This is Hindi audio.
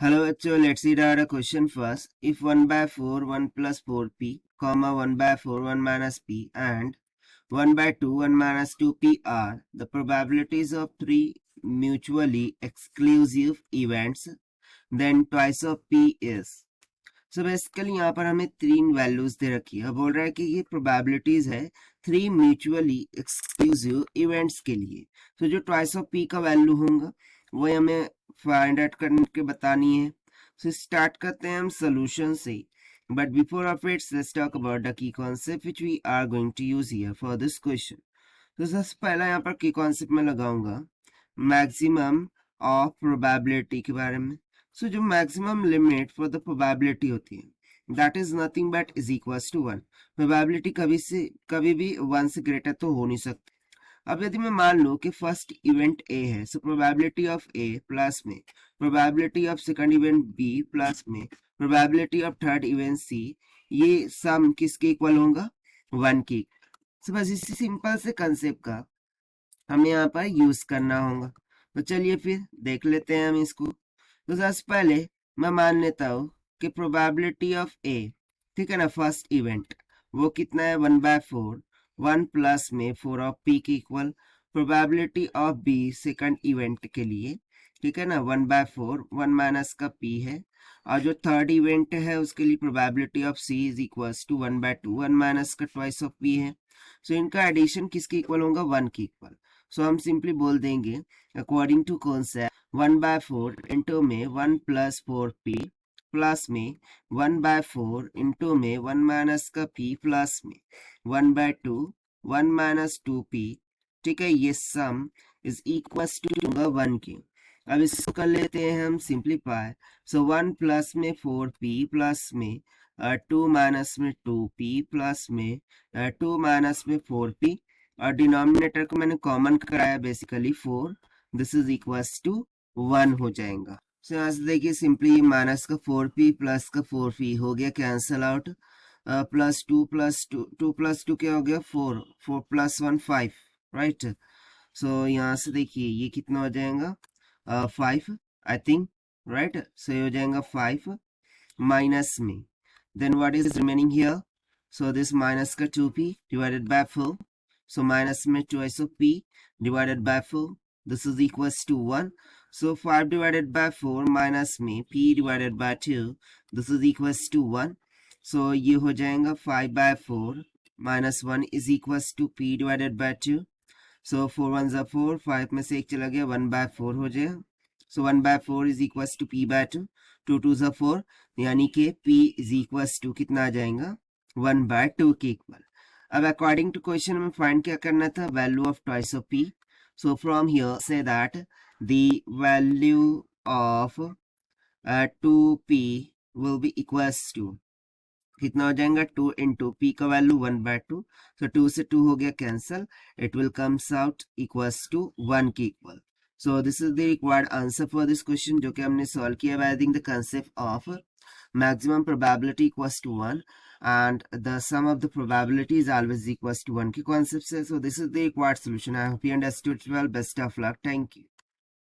Hello, actually, let's read out a question first. If 1 by 4, 1 plus 4p, comma 1 by 4, 1 minus p, and 1 by 2, 1 minus 2p are the probabilities of three mutually exclusive events, then twice of p is. So basically यहाँ पर हमें तीन वैल्यूज दे रखी है, बोल रहा है कि ये प्रोबेबिलिटीज है थ्री म्यूचुअली एक्सक्लूसिव इवेंट्स के लिए. तो जो ट्वाइस ऑफ पी का वैल्यू होगा वो हमें फाइंड आउट करके बतानी है. सो स्टार्ट करते हैं हम सोल्यूशन से, but before of it's let's talk about the key concept which we are going to use here for this question. तो सबसे पहला यहाँ पर की कॉन्सेप्ट में लगाऊंगा मैक्सिमम ऑफ प्रोबेबिलिटी के बारे में. सो जो maximum limit for the probability होती है that is nothing but is equals to 1. Probability कभी भी 1 से ग्रेटर तो हो नहीं सकती. अब यदि मैं मान लूं कि फर्स्ट इवेंट ए है, so probability of A plus में probability of second event B plus में probability of third event C, ये सम किसके इक्वल होगा? 1 के. सो बस इसी सिंपल से कंसेप्ट का हमें यहाँ पर यूज करना होगा. तो चलिए फिर देख लेते हैं हम इसको. तो सबसे पहले मैं मान लेता हूं कि प्रोबेबिलिटी ऑफ ए, ठीक है ना, फर्स्ट इवेंट वो कितना है? 1 by 4, 1 प्लस में 4 ऑफ पी के equal. Probability of B second event के लिए, ठीक है ना, 1 by 4, 1 माइनस का पी है. और जो थर्ड इवेंट है उसके लिए probability of C is equals to 1 by 2, 1 minus का ट्वाइस ऑफ पी है. सो इनका एडिशन किसके इक्वल होगा? 1 के इक्वल. सो हम सिंपली बोल देंगे according to concept 1 by 4 into में 1 प्लस 4p प्लस में 1 by 4 इंटू में 1 माइनस का p प्लस में 1 by 2 1 माइनस 2p, ठीक है. ये सम इज इक्वल्स टू 1 के. अब इसको कर लेते हैं हम सिंप्लीफाई. सो 1 प्लस में 4p प्लस में 2 माइनस में 2p प्लस में 2 माइनस में 4p, और डिनोमिनेटर को मैंने कॉमन कराया basically 4. This is equals to 1 हो जाएगा. सो यहाँ से देखिए सिंपली माइनस का 4p प्लस का 4p हो गया कैंसल आउट. प्लस 2 प्लस 2 क्या हो गया? 4. 4 प्लस 1 5, राइट. सो यहाँ से देखिए ये कितना हो जाएगा? 5 आई थिंक, राइट. सो ये हो जाएगा 5 माइनस में then what is remaining here? So this minus का 2p divided by 4. So minus में twice of p divided by 4. This is equals to 1. So 5 divided by 4 minus में p divided by 2. This is equals to 1. So ये हो जाएगा 5 by 4 minus 1 is equals to p divided by 2. So 4 1s are 4, 5 में से एक चला गया, 1 by 4 हो जाएगा. So 1 by 4 is equals to p by 2. 2 2s are 4, यानी कि p is equals to कितना आ जाएगा? 1 by 2 के इक्वल. अब अकॉर्डिंग टू क्वेश्चन में फाइंड क्या करना था? Value of twice of P. So from here से that the value of 2p will be equals to कितना हो जाएगा? 2 इंटू पी का वैल्यू 1 by 2. सो 2 से 2 हो गया cancel. It will comes out equals to 1 के equal. So this is the required answer for this question, जो कि हमने सॉल्व किया by using the concept of maximum probability equals to 1 and the sum of the probability is always equals to 1 की concept से. So this is the required solution. I hope you understood well. Best of luck. Thank you.